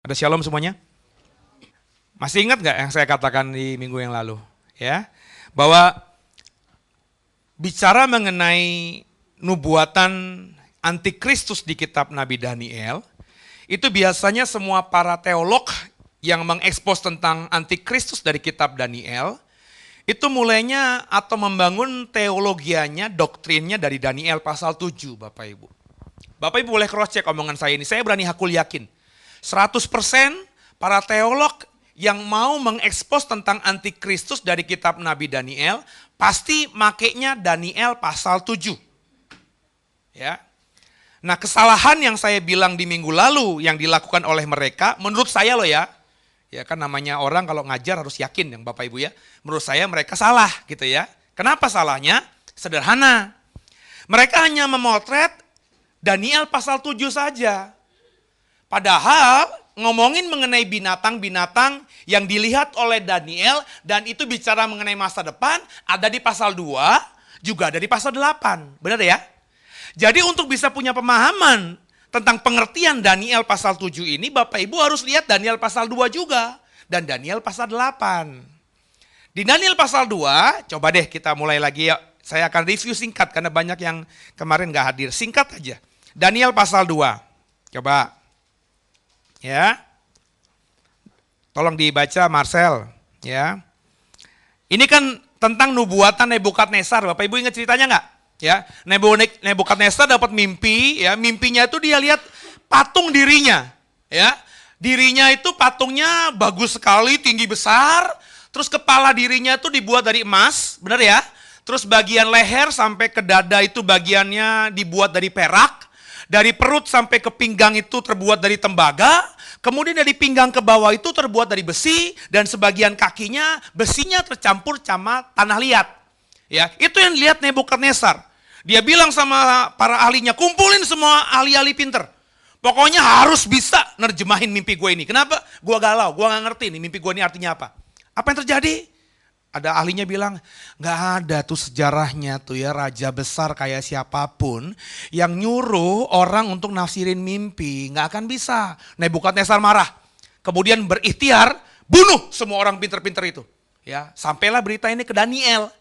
Ada shalom semuanya? Masih ingat nggak yang saya katakan di minggu yang lalu? Ya, bahwa bicara mengenai nubuatan antikristus di kitab Nabi Daniel, itu biasanya semua para teolog yang mengekspos tentang antikristus dari kitab Daniel, itu mulainya atau membangun teologianya, doktrinnya dari Daniel pasal 7, Bapak Ibu. Bapak Ibu boleh cross check omongan saya ini, saya berani hakul yakin. 100% para teolog yang mau mengekspos tentang antikristus dari kitab Nabi Daniel, pasti makainya Daniel pasal 7. Ya. Nah, kesalahan yang saya bilang di minggu lalu yang dilakukan oleh mereka, menurut saya loh ya kan namanya orang kalau ngajar harus yakin yang Bapak Ibu ya. Menurut saya mereka salah gitu ya. Kenapa salahnya? Sederhana. Mereka hanya memotret Daniel pasal 7 saja. Padahal ngomongin mengenai binatang-binatang yang dilihat oleh Daniel dan itu bicara mengenai masa depan ada di pasal 2, juga ada di pasal 8. Benar ya? Jadi untuk bisa punya pemahaman tentang pengertian Daniel pasal 7 ini, Bapak Ibu harus lihat Daniel pasal 2 juga dan Daniel pasal 8. Di Daniel pasal 2, coba deh kita mulai lagi ya. Saya akan review singkat karena banyak yang kemarin gak hadir. Singkat aja. Daniel pasal 2. Coba. Ya, tolong dibaca Marcel. Ya, ini kan tentang nubuatan Nebukadnezar. Bapak Ibu ingat ceritanya nggak? Ya, Nebukadnezar dapat mimpi. Ya, mimpinya itu dia lihat patung dirinya. Ya, dirinya itu patungnya bagus sekali, tinggi besar. Terus kepala dirinya itu dibuat dari emas, benar ya? Terus bagian leher sampai ke dada itu bagiannya dibuat dari perak. Dari perut sampai ke pinggang itu terbuat dari tembaga, kemudian dari pinggang ke bawah itu terbuat dari besi, dan sebagian kakinya besinya tercampur sama tanah liat. Ya, itu yang dilihat Nebukadnezar. Dia bilang sama para ahlinya, kumpulin semua ahli-ahli pinter. Pokoknya harus bisa nerjemahin mimpi gue ini. Kenapa? Gue galau, gue gak ngerti nih mimpi gue ini artinya apa. Apa yang terjadi? Ada ahlinya bilang, gak ada tuh sejarahnya tuh ya raja besar kayak siapapun yang nyuruh orang untuk nafsirin mimpi. Gak akan bisa. Nebukadnezar marah. Kemudian berikhtiar, bunuh semua orang pinter-pinter itu. Ya, sampailah berita ini ke Daniel.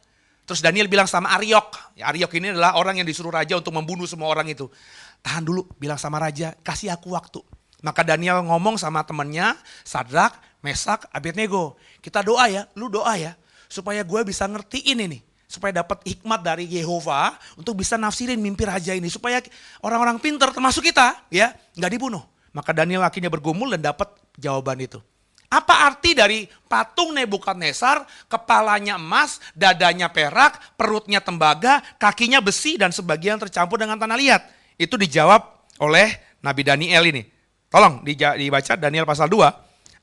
Terus Daniel bilang sama Aryok. Ya, Aryok ini adalah orang yang disuruh raja untuk membunuh semua orang itu. Tahan dulu, bilang sama raja, kasih aku waktu. Maka Daniel ngomong sama temannya, Sadrak, Mesak, Abednego. Kita doa ya, lu doa ya. Supaya gue bisa ngertiin ini. Supaya dapat hikmat dari Yehova untuk bisa nafsirin mimpi raja ini. Supaya orang-orang pintar termasuk kita ya nggak dibunuh. Maka Daniel akhirnya bergumul dan dapat jawaban itu. Apa arti dari patung Nebukadnezar, kepalanya emas, dadanya perak, perutnya tembaga, kakinya besi dan sebagian tercampur dengan tanah liat? Itu dijawab oleh Nabi Daniel ini. Tolong dibaca Daniel pasal 2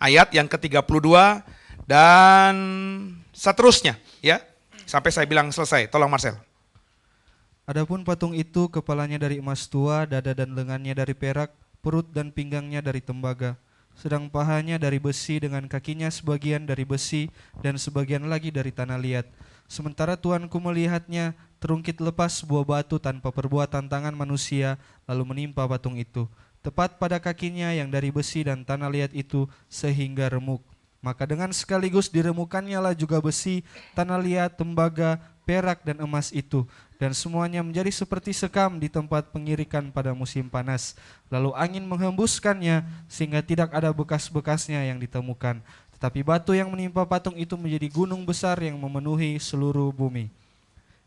ayat yang ke-32 dan seterusnya ya. Sampai saya bilang selesai. Tolong Marcel. Adapun patung itu kepalanya dari emas tua, dada dan lengannya dari perak, perut dan pinggangnya dari tembaga. Sedang pahanya dari besi dengan kakinya sebagian dari besi dan sebagian lagi dari tanah liat. Sementara Tuanku melihatnya, terungkit lepas sebuah batu tanpa perbuatan tangan manusia lalu menimpa patung itu. Tepat pada kakinya yang dari besi dan tanah liat itu sehingga remuk. Maka dengan sekaligus diremukannya lah juga besi, tanah liat, tembaga, perak dan emas itu. Dan semuanya menjadi seperti sekam di tempat pengirikan pada musim panas. Lalu angin menghembuskannya sehingga tidak ada bekas-bekasnya yang ditemukan. Tetapi batu yang menimpa patung itu menjadi gunung besar yang memenuhi seluruh bumi.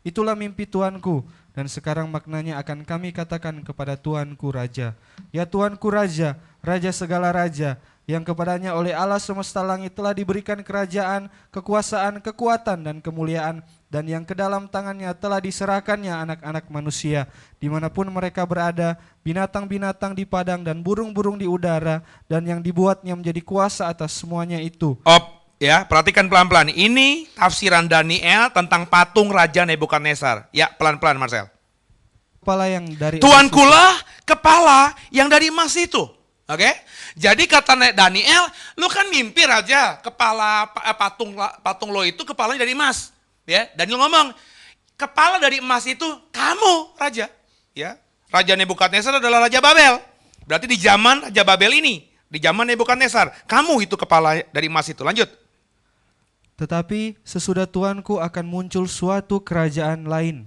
Itulah mimpi Tuanku, dan sekarang maknanya akan kami katakan kepada Tuanku Raja. Ya Tuanku Raja, Raja segala raja, yang kepadanya oleh Allah semesta langit telah diberikan kerajaan, kekuasaan, kekuatan, dan kemuliaan, dan yang ke dalam tangannya telah diserahkannya anak-anak manusia, dimanapun mereka berada, binatang-binatang di padang dan burung-burung di udara, dan yang dibuatnya menjadi kuasa atas semuanya itu. Ya, perhatikan pelan-pelan. Ini tafsiran Daniel tentang patung Raja Nebukadnezar. Ya, pelan-pelan Marcel. Kepala yang dari Tuankulah kepala yang dari emas itu. Oke? Jadi kata Daniel, lu kan mimpi Raja, kepala patung lo itu kepalanya dari emas. Ya, Daniel ngomong, kepala dari emas itu kamu Raja. Ya, Raja Nebukadnezar adalah Raja Babel. Berarti di zaman Raja Babel ini, di zaman Nebukadnezar, kamu itu kepala dari emas itu. Lanjut. Tetapi sesudah Tuanku akan muncul suatu kerajaan lain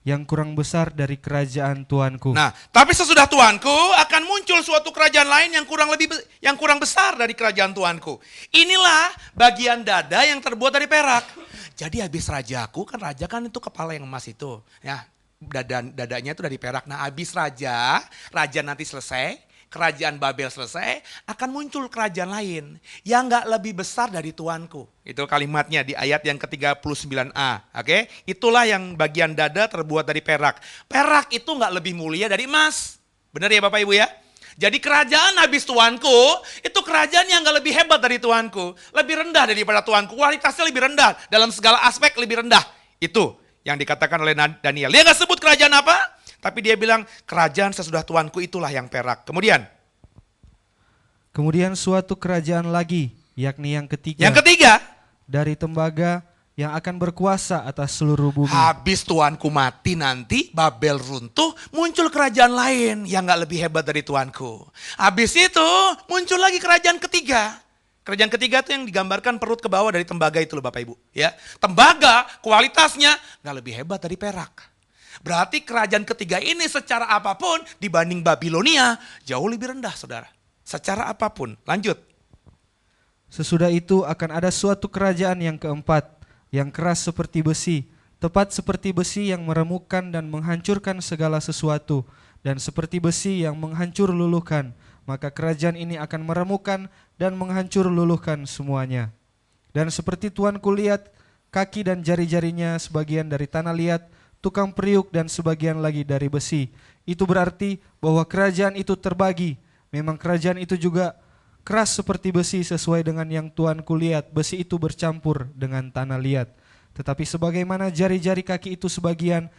yang kurang besar dari kerajaan Tuanku. Nah, tapi sesudah Tuanku akan muncul suatu kerajaan lain yang kurang besar dari kerajaan Tuanku. Inilah bagian dada yang terbuat dari perak. Jadi habis rajaku, kan raja kan itu kepala yang emas itu, ya. Dadanya itu dari perak. Nah, habis raja nanti selesai, kerajaan Babel selesai, akan muncul kerajaan lain yang gak lebih besar dari Tuanku. Itu kalimatnya di ayat yang ke-39a. Oke? Itulah yang bagian dada terbuat dari perak. Perak itu gak lebih mulia dari emas. Benar ya Bapak Ibu ya? Jadi kerajaan habis Tuanku, itu kerajaan yang gak lebih hebat dari Tuanku. Lebih rendah daripada Tuanku, kualitasnya lebih rendah. Dalam segala aspek lebih rendah. Itu yang dikatakan oleh Daniel. Dia gak sebut kerajaan apa? Tapi dia bilang, kerajaan sesudah Tuanku itulah yang perak. Kemudian suatu kerajaan lagi, yakni yang ketiga. Yang ketiga, dari tembaga yang akan berkuasa atas seluruh bumi. Habis Tuanku mati nanti, Babel runtuh, muncul kerajaan lain yang gak lebih hebat dari Tuanku. Habis itu, muncul lagi kerajaan ketiga. Kerajaan ketiga itu yang digambarkan perut ke bawah dari tembaga itu loh Bapak Ibu. Ya, tembaga kualitasnya gak lebih hebat dari perak. Berarti kerajaan ketiga ini secara apapun dibanding Babilonia jauh lebih rendah saudara. Secara apapun. Lanjut. Sesudah itu akan ada suatu kerajaan yang keempat, yang keras seperti besi, tepat seperti besi yang meremukkan dan menghancurkan segala sesuatu, dan seperti besi yang menghancur luluhkan. Maka kerajaan ini akan meremukkan dan menghancur luluhkan semuanya. Dan seperti Tuanku lihat, kaki dan jari-jarinya sebagian dari tanah liat, tukang periuk dan sebagian lagi dari besi. Itu berarti bahwa kerajaan itu terbagi. Memang kerajaan itu juga keras seperti besi sesuai dengan yang Tuanku lihat. Besi itu bercampur dengan tanah liat. Tetapi sebagaimana jari-jari kaki itu sebagian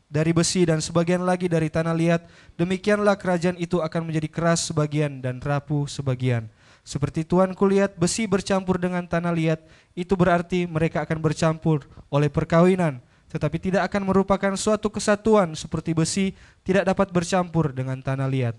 dari besi dan sebagian lagi dari tanah liat, demikianlah kerajaan itu akan menjadi keras sebagian dan rapuh sebagian. Seperti Tuanku lihat besi bercampur dengan tanah liat, itu berarti mereka akan bercampur oleh perkawinan. Tetapi tidak akan merupakan suatu kesatuan seperti besi tidak dapat bercampur dengan tanah liat.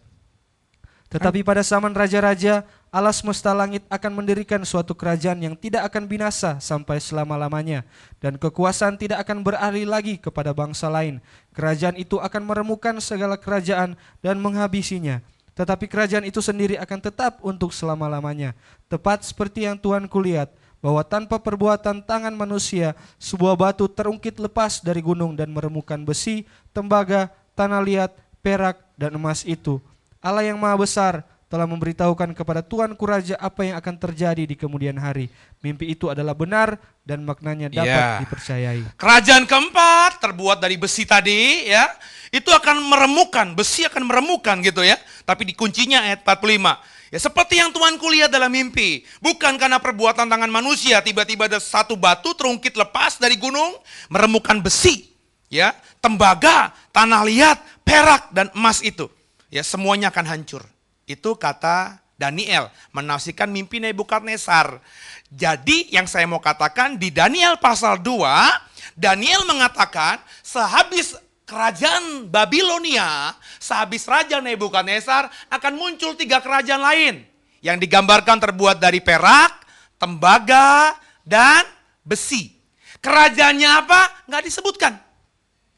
Tetapi pada zaman raja-raja, Allah semesta langit akan mendirikan suatu kerajaan yang tidak akan binasa sampai selama-lamanya. Dan kekuasaan tidak akan beralih lagi kepada bangsa lain. Kerajaan itu akan meremukkan segala kerajaan dan menghabisinya. Tetapi kerajaan itu sendiri akan tetap untuk selama-lamanya. Tepat seperti yang Tuanku lihat, bahwa tanpa perbuatan tangan manusia, sebuah batu terungkit lepas dari gunung dan meremukkan besi, tembaga, tanah liat, perak, dan emas itu. Allah yang Maha Besar telah memberitahukan kepada Tuanku Raja apa yang akan terjadi di kemudian hari. Mimpi itu adalah benar dan maknanya dapat dipercayai. Kerajaan keempat terbuat dari besi tadi, ya, itu akan meremukkan, besi akan meremukkan gitu ya. Tapi di kuncinya ayat 45. Ya seperti yang Tuanku lihat dalam mimpi, bukan karena perbuatan tangan manusia, tiba-tiba ada satu batu terungkit lepas dari gunung, meremukkan besi, ya, tembaga, tanah liat, perak dan emas itu, ya semuanya akan hancur. Itu kata Daniel menafsirkan mimpi Nebukadnezar. Jadi yang saya mau katakan di Daniel pasal 2, Daniel mengatakan sehabis kerajaan Babilonia, sehabis Raja Nebukadnezar akan muncul 3 kerajaan lain yang digambarkan terbuat dari perak, tembaga, dan besi. Kerajaannya apa? Nggak disebutkan.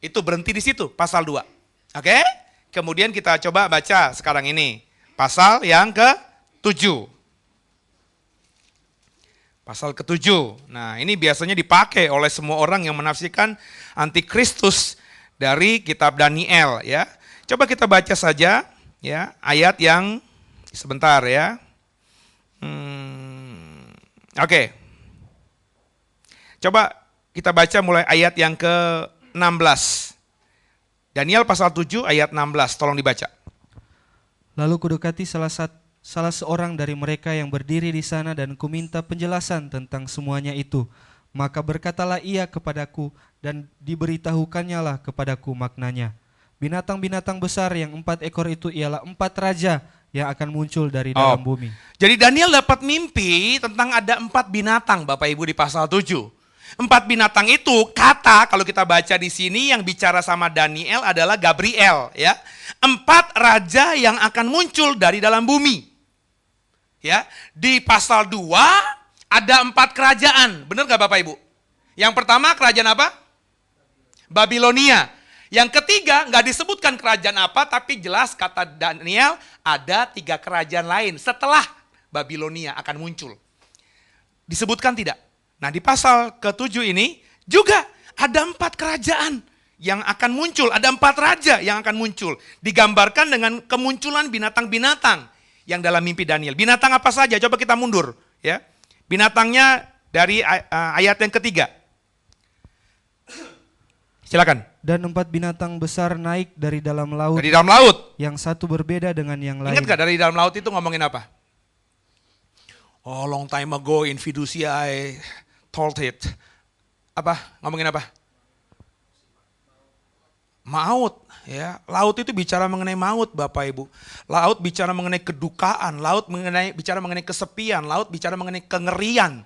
Itu berhenti di situ, pasal 2. Oke? Kemudian kita coba baca sekarang ini, pasal yang ke-7. Pasal ke-7. Nah, ini biasanya dipakai oleh semua orang yang menafsirkan antikristus dari kitab Daniel ya. Coba kita baca saja ya ayat yang sebentar ya. Oke. Coba kita baca mulai ayat yang ke-16. Daniel pasal 7 ayat 16, tolong dibaca. Lalu kudekati salah seorang dari mereka yang berdiri di sana dan kuminta penjelasan tentang semuanya itu. Maka berkatalah ia kepadaku dan diberitahukannya lah kepadaku maknanya. Binatang-binatang besar yang 4 ekor itu ialah 4 raja yang akan muncul dari dalam bumi. Jadi Daniel dapat mimpi tentang ada 4 binatang Bapak Ibu di pasal 7. 4 binatang itu kata kalau kita baca di sini yang bicara sama Daniel adalah Gabriel ya. 4 raja yang akan muncul dari dalam bumi. Ya, di pasal 2 ada 4 kerajaan. Benar gak Bapak Ibu? Yang pertama kerajaan apa? Babilonia. Yang ketiga nggak disebutkan kerajaan apa, tapi jelas kata Daniel ada 3 kerajaan lain setelah Babilonia akan muncul. Disebutkan tidak? Nah di pasal ke-7 ini juga ada 4 kerajaan yang akan muncul, ada 4 raja yang akan muncul. Digambarkan dengan kemunculan binatang-binatang yang dalam mimpi Daniel. Binatang apa saja? Coba kita mundur. Ya, binatangnya dari ayat yang ketiga. Silakan. Dan 4 binatang besar naik dari dalam laut. Dari dalam laut. Yang satu berbeda dengan yang lain. Ingat gak dari dalam laut itu ngomongin apa? Oh, long time ago in fiducia I told it. Apa? Ngomongin apa? Maut. Ya, laut itu bicara mengenai maut, Bapak Ibu. Laut bicara mengenai kedukaan, laut bicara mengenai kesepian, laut bicara mengenai kengerian.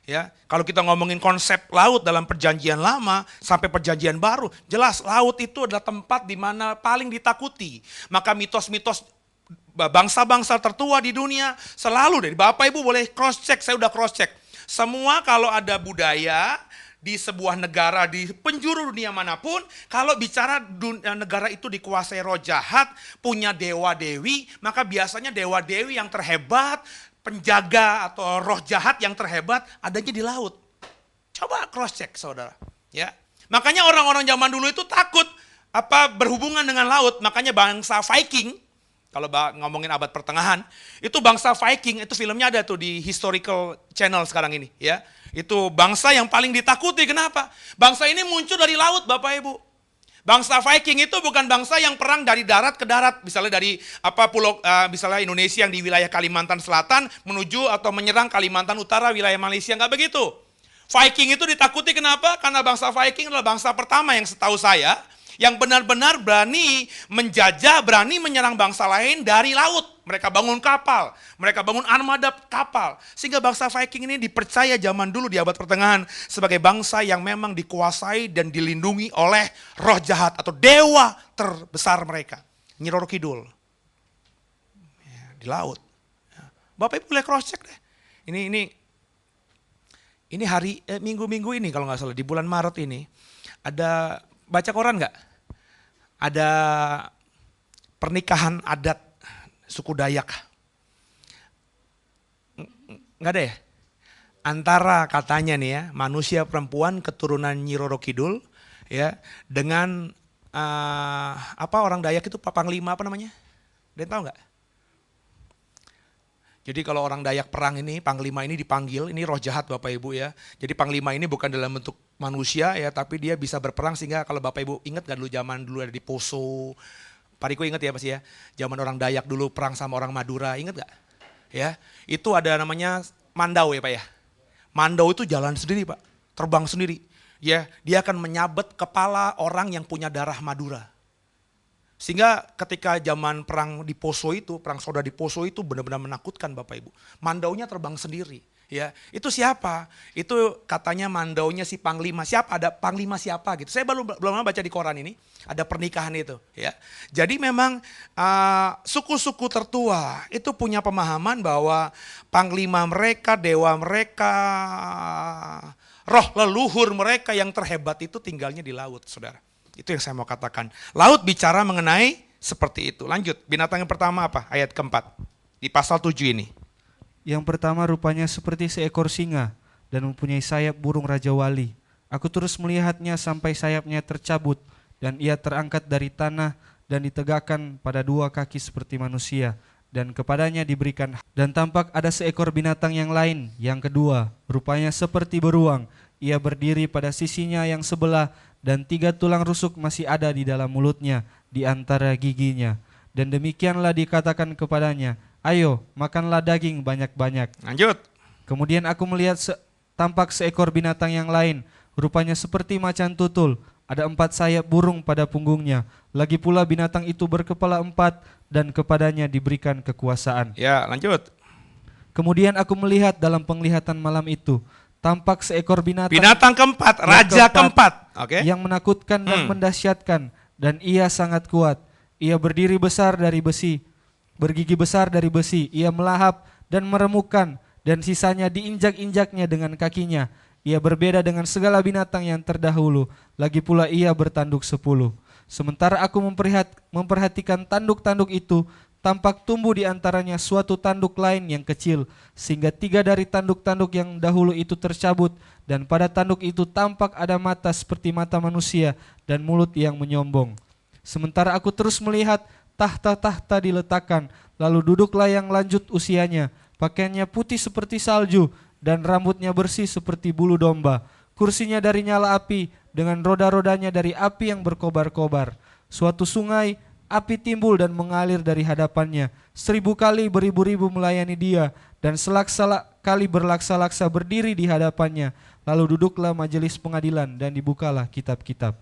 Ya, kalau kita ngomongin konsep laut dalam perjanjian lama sampai perjanjian baru, jelas laut itu adalah tempat di mana paling ditakuti. Maka mitos-mitos bangsa-bangsa tertua di dunia selalu dari Bapak Ibu boleh cross check, saya udah cross check. Semua kalau ada budaya di sebuah negara di penjuru dunia manapun, kalau bicara negara itu dikuasai roh jahat, punya dewa-dewi, maka biasanya dewa-dewi yang terhebat, penjaga atau roh jahat yang terhebat adanya di laut. Coba cross check saudara. Ya, makanya orang-orang zaman dulu itu takut berhubungan dengan laut. Makanya bangsa Viking, kalau ngomongin abad pertengahan, itu bangsa Viking, itu filmnya ada tuh di Historical Channel sekarang ini. Ya, itu bangsa yang paling ditakuti. Kenapa? Bangsa ini muncul dari laut, Bapak Ibu. Bangsa Viking itu bukan bangsa yang perang dari darat ke darat, misalnya dari pulau, misalnya Indonesia yang di wilayah Kalimantan Selatan menuju atau menyerang Kalimantan Utara, wilayah Malaysia, nggak begitu. Viking itu ditakuti kenapa? Karena bangsa Viking adalah bangsa pertama yang setahu saya yang benar-benar berani menjajah, berani menyerang bangsa lain dari laut. Mereka bangun kapal, mereka bangun armada kapal. Sehingga bangsa Viking ini dipercaya zaman dulu di abad pertengahan sebagai bangsa yang memang dikuasai dan dilindungi oleh roh jahat atau dewa terbesar mereka. Nyi Roro Kidul. Ya, di laut. Bapak Ibu boleh cross check deh. Ini hari minggu-minggu ini kalau nggak salah di bulan Maret ini ada baca koran nggak? Ada pernikahan adat suku Dayak. Nggak ada ya? Antara katanya nih ya, manusia perempuan keturunan Nyi Roro Kidul ya dengan orang Dayak itu Panglima apa namanya? Ada yang tahu nggak? Jadi kalau orang Dayak perang ini, Panglima ini dipanggil, ini roh jahat Bapak Ibu ya. Jadi Panglima ini bukan dalam bentuk manusia ya, tapi dia bisa berperang sehingga kalau Bapak Ibu ingat gak dulu zaman dulu ada di Poso. Pak Riko ingat ya pasti ya, zaman orang Dayak dulu perang sama orang Madura, ingat gak? Ya, itu ada namanya Mandau ya Pak ya. Mandau itu jalan sendiri Pak, terbang sendiri. Ya, dia akan menyabet kepala orang yang punya darah Madura. Sehingga ketika zaman perang di Poso itu, perang saudara di Poso itu benar-benar menakutkan Bapak Ibu. Mandaunya terbang sendiri. Ya, itu siapa? Itu katanya mandaunya si Panglima. Siapa? Ada Panglima siapa gitu. Saya belum baca di koran ini, ada pernikahan itu, ya. Jadi memang suku-suku tertua itu punya pemahaman bahwa Panglima mereka, dewa mereka, roh leluhur mereka yang terhebat itu tinggalnya di laut, Saudara. Itu yang saya mau katakan. Laut bicara mengenai seperti itu. Lanjut, binatang yang pertama apa? Ayat keempat. Di pasal 7 ini. Yang pertama rupanya seperti seekor singa. dan mempunyai sayap burung Raja Wali. Aku terus melihatnya sampai sayapnya tercabut, dan ia terangkat dari tanah dan ditegakkan pada dua kaki seperti manusia, dan kepadanya diberikan. Dan tampak ada seekor binatang yang lain, yang kedua, rupanya seperti beruang. Ia berdiri pada sisinya yang sebelah, dan 3 tulang rusuk masih ada di dalam mulutnya, di antara giginya. Dan demikianlah dikatakan kepadanya, ayo, makanlah daging banyak-banyak. Lanjut. Kemudian aku melihat tampak seekor binatang yang lain, rupanya seperti macan tutul. Ada 4 sayap burung pada punggungnya. Lagi pula binatang itu berkepala 4, dan kepadanya diberikan kekuasaan. Ya, lanjut. Kemudian aku melihat dalam penglihatan malam itu, tampak seekor binatang Keempat, raja keempat. Oke. yang menakutkan dan mendahsyatkan, dan ia sangat kuat. Ia berdiri besar dari besi, bergigi besar dari besi. Ia melahap dan meremukkan, dan sisanya diinjak-injaknya dengan kakinya. Ia berbeda dengan segala binatang yang terdahulu. Lagi pula ia bertanduk 10. Sementara aku memperhatikan tanduk-tanduk itu, tampak tumbuh di antaranya suatu tanduk lain yang kecil, sehingga 3 dari tanduk-tanduk yang dahulu itu tercabut, dan pada tanduk itu tampak ada mata seperti mata manusia dan mulut yang menyombong. Sementara aku terus melihat tahta-tahta diletakkan, lalu duduklah yang lanjut usianya, pakaiannya putih seperti salju, dan rambutnya bersih seperti bulu domba. Kursinya dari nyala api, dengan roda-rodanya dari api yang berkobar-kobar. Suatu sungai api timbul dan mengalir dari hadapannya. 1000 kali beribu-ribu melayani dia, dan selaksa kali berlaksa-laksa berdiri di hadapannya. Lalu duduklah majelis pengadilan, dan dibukalah kitab-kitab.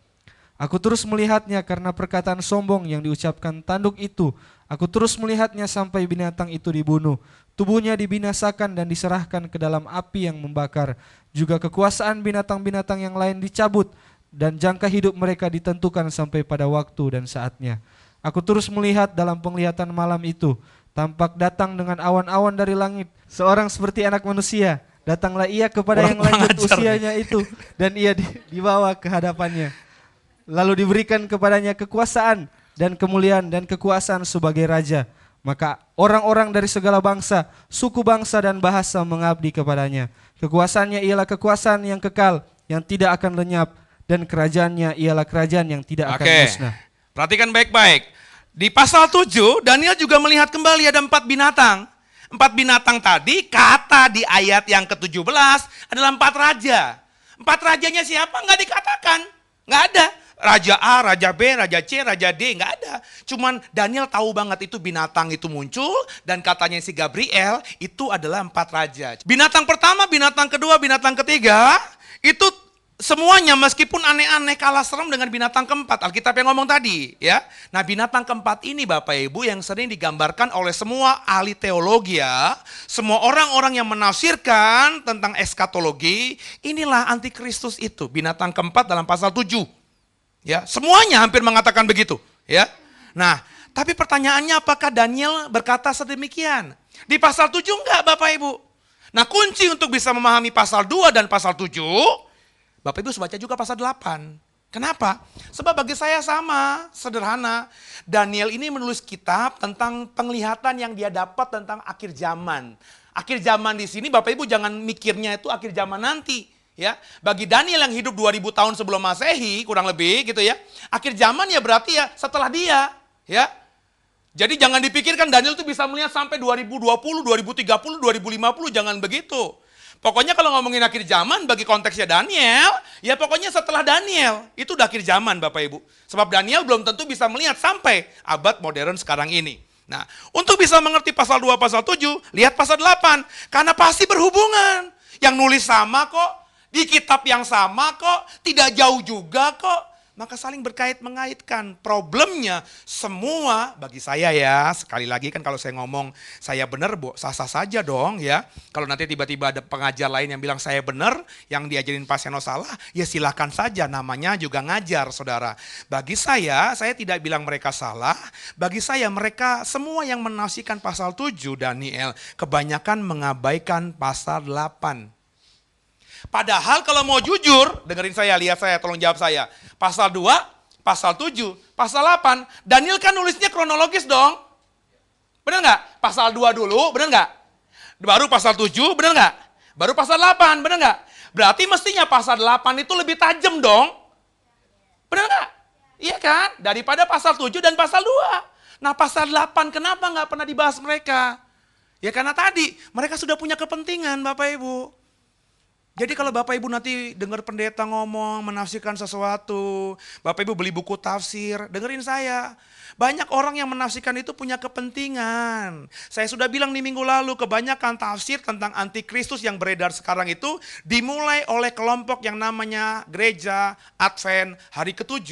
Aku terus melihatnya karena perkataan sombong yang diucapkan tanduk itu. Aku terus melihatnya sampai binatang itu dibunuh. Tubuhnya dibinasakan dan diserahkan ke dalam api yang membakar. Juga kekuasaan binatang-binatang yang lain dicabut, dan jangka hidup mereka ditentukan sampai pada waktu dan saatnya. Aku terus melihat dalam penglihatan malam itu, tampak datang dengan awan-awan dari langit, seorang seperti anak manusia. Datanglah ia kepada yang lanjut usianya itu, dan ia dibawa ke hadapannya. Lalu diberikan kepadanya kekuasaan dan kemuliaan dan kekuasaan sebagai raja. Maka orang-orang dari segala bangsa, suku bangsa dan bahasa mengabdi kepadanya. Kekuasaannya ialah kekuasaan yang kekal, yang tidak akan lenyap, dan kerajaannya ialah kerajaan yang tidak akan musnah. Perhatikan baik-baik. Di pasal 7, Daniel juga melihat kembali ada 4 binatang. 4 binatang tadi, kata di ayat yang ke-17 adalah 4 raja. 4 rajanya siapa? Nggak dikatakan. Nggak ada. Raja A, Raja B, Raja C, Raja D, nggak ada. Cuman Daniel tahu banget itu binatang itu muncul, dan katanya si Gabriel itu adalah 4 raja. Binatang pertama, binatang kedua, binatang ketiga, itu semuanya meskipun aneh-aneh kalah serem dengan binatang keempat. Alkitab yang ngomong tadi, ya. Nah, binatang keempat ini Bapak Ibu yang sering digambarkan oleh semua ahli teologi ya, semua orang-orang yang menafsirkan tentang eskatologi, inilah antikristus itu, binatang keempat dalam pasal 7. Ya, semuanya hampir mengatakan begitu, ya. Nah, tapi pertanyaannya apakah Daniel berkata sedemikian? Di pasal 7 enggak, Bapak Ibu. Nah, kunci untuk bisa memahami pasal 2 dan pasal 7, Bapak Ibu harus baca juga pasal 8. Kenapa? Sebab bagi saya sama, sederhana. Daniel ini menulis kitab tentang penglihatan yang dia dapat tentang akhir zaman. Akhir zaman di sini Bapak Ibu jangan mikirnya itu akhir zaman nanti. Ya, bagi Daniel yang hidup 2000 tahun sebelum Masehi, kurang lebih gitu ya. Akhir zaman ya berarti ya setelah dia, ya. Jadi jangan dipikirkan Daniel itu bisa melihat sampai 2020, 2030, 2050, jangan begitu. Pokoknya kalau ngomongin akhir zaman bagi konteksnya Daniel, ya pokoknya setelah Daniel, itu udah akhir zaman Bapak Ibu. Sebab Daniel belum tentu bisa melihat sampai abad modern sekarang ini. Nah, untuk bisa mengerti pasal 2, pasal 7, lihat pasal 8. Karena pasti berhubungan. Yang nulis sama kok. Di kitab yang sama kok, tidak jauh juga kok. Maka saling berkait-mengaitkan. Problemnya semua bagi saya ya, sekali lagi kan kalau saya ngomong saya benar, sah-sah saja dong ya. Kalau nanti tiba-tiba ada pengajar lain yang bilang saya benar, yang diajarin Pak Seno salah, ya silakan saja, namanya juga ngajar saudara. Bagi saya tidak bilang mereka salah. Bagi saya mereka semua yang menafsirkan pasal 7 Daniel, kebanyakan mengabaikan pasal 8. Padahal kalau mau jujur, dengerin saya, lihat saya, tolong jawab saya. Pasal 2, pasal 7, pasal 8, Daniel kan nulisnya kronologis dong. Benar nggak? Pasal 2 dulu, benar nggak? Baru pasal 7, benar nggak? Baru pasal 8, benar nggak? Berarti mestinya pasal 8 itu lebih tajam dong. Benar nggak? Iya kan? Daripada pasal 7 dan pasal 2. Nah pasal 8 kenapa nggak pernah dibahas mereka? Ya karena tadi mereka sudah punya kepentingan Bapak Ibu. Jadi kalau Bapak Ibu nanti dengar pendeta ngomong, menafsirkan sesuatu, Bapak Ibu beli buku tafsir, dengerin saya. Banyak orang yang menafsirkan itu punya kepentingan. Saya sudah bilang di minggu lalu, kebanyakan tafsir tentang antikristus yang beredar sekarang itu dimulai oleh kelompok yang namanya Gereja Advent Hari ke-7.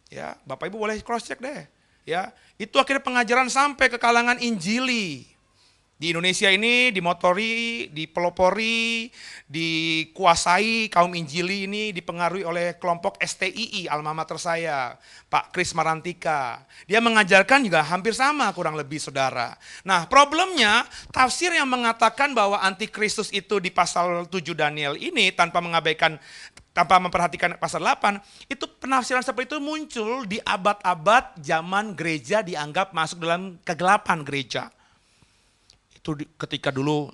Ya, Bapak Ibu boleh cross check deh. Ya, itu akhirnya pengajaran sampai ke kalangan Injili. Di Indonesia ini dimotori, dipelopori, dikuasai kaum Injili ini dipengaruhi oleh kelompok STII, alma mater saya, Pak Kris Marantika. Dia mengajarkan juga hampir sama kurang lebih saudara. Nah problemnya tafsir yang mengatakan bahwa antikristus itu di pasal 7 Daniel ini tanpa memperhatikan pasal 8, itu penafsiran seperti itu muncul di abad-abad zaman gereja dianggap masuk dalam kegelapan gereja. Itu ketika dulu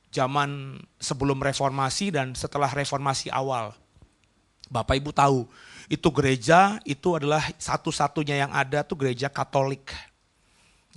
zaman sebelum reformasi dan setelah reformasi awal. Bapak Ibu tahu, itu gereja itu adalah satu-satunya yang ada tuh gereja Katolik.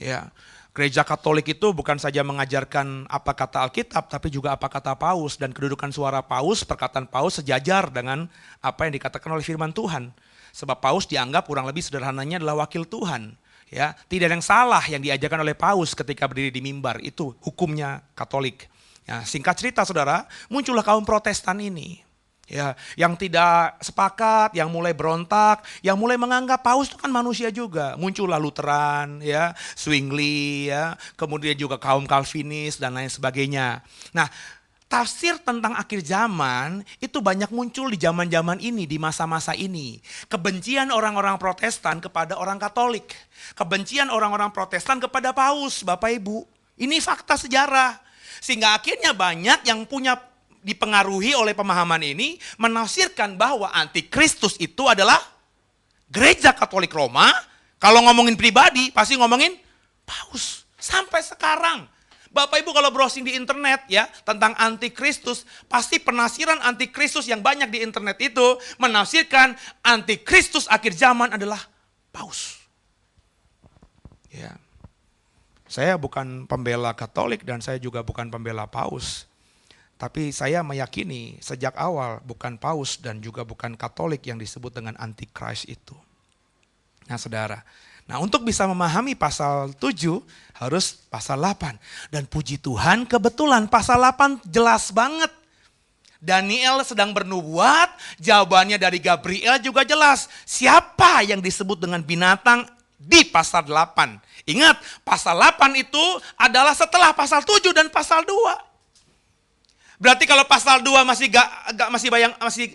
Ya, gereja Katolik itu bukan saja mengajarkan apa kata Alkitab, tapi juga apa kata Paus, dan kedudukan suara Paus, perkataan Paus sejajar dengan apa yang dikatakan oleh firman Tuhan. Sebab Paus dianggap kurang lebih sederhananya adalah wakil Tuhan. Ya, tidak ada yang salah yang diajarkan oleh Paus ketika berdiri di mimbar, itu hukumnya Katolik. Ya, singkat cerita saudara, muncullah kaum Protestan ini. Ya, yang tidak sepakat, yang mulai berontak, yang mulai menganggap Paus itu kan manusia juga. Muncullah Lutheran, ya, Zwingli, ya, kemudian juga kaum Calvinis dan lain sebagainya. Nah, tafsir tentang akhir zaman itu banyak muncul di zaman-zaman ini, di masa-masa ini. Kebencian orang-orang Protestan kepada orang Katolik. Kebencian orang-orang Protestan kepada Paus, Bapak Ibu. Ini fakta sejarah. Sehingga akhirnya banyak yang punya dipengaruhi oleh pemahaman ini menafsirkan bahwa antikristus itu adalah gereja Katolik Roma. Kalau ngomongin pribadi pasti ngomongin Paus. Sampai sekarang. Bapak Ibu kalau browsing di internet ya tentang antikristus, pasti penafsiran antikristus yang banyak di internet itu menafsirkan antikristus akhir zaman adalah Paus. Ya. Saya bukan pembela Katolik dan saya juga bukan pembela Paus. Tapi saya meyakini sejak awal bukan Paus dan juga bukan Katolik yang disebut dengan antikris itu. Nah saudara, nah untuk bisa memahami pasal 7 harus pasal 8. Dan puji Tuhan kebetulan pasal 8 jelas banget. Daniel sedang bernubuat, jawabannya dari Gabriel juga jelas. Siapa yang disebut dengan binatang di pasal 8. Ingat pasal 8 itu adalah setelah pasal 7 dan pasal 2. Berarti kalau pasal 2 masih